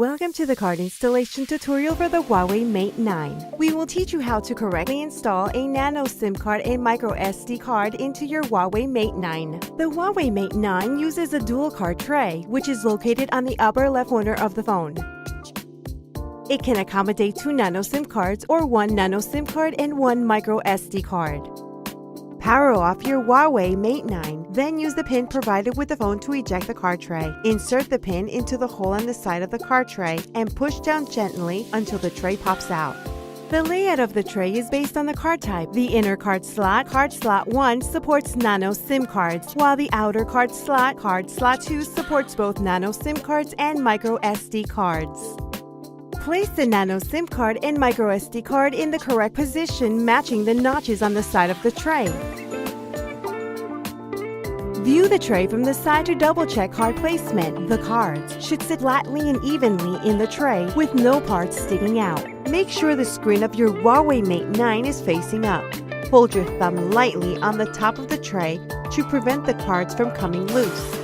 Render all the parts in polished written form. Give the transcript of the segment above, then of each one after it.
Welcome to the card installation tutorial for the Huawei Mate 9. We will teach you how to correctly install a nano-SIM card and microSD card into your Huawei Mate 9. The Huawei Mate 9 uses a dual card tray, which is located on the upper left corner of the phone. It can accommodate 2 nano-SIM cards or 1 nano-SIM card and 1 microSD card. Power off your Huawei Mate 9, then use the pin provided with the phone to eject the card tray. Insert the pin into the hole on the side of the card tray and push down gently until the tray pops out. The layout of the tray is based on the card type. The inner card slot 1, supports nano-SIM cards, while the outer card slot 2, supports both nano-SIM cards and microSD cards. Place the nano-SIM card and microSD card in the correct position, matching the notches on the side of the tray. View the tray from the side to double-check card placement. The cards should sit flatly and evenly in the tray with no parts sticking out. Make sure the screen of your Huawei Mate 9 is facing up. Hold your thumb lightly on the top of the tray to prevent the cards from coming loose,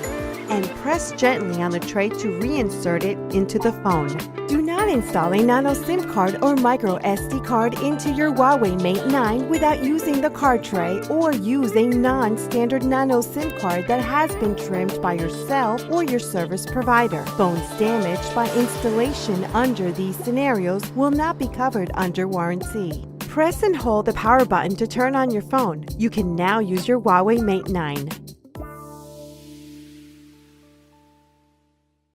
and press gently on the tray to reinsert it into the phone. Do not install a nano-SIM card or microSD card into your Huawei Mate 9 without using the card tray, or use a non-standard nano-SIM card that has been trimmed by yourself or your service provider. Phones damaged by installation under these scenarios will not be covered under warranty. Press and hold the power button to turn on your phone. You can now use your Huawei Mate 9.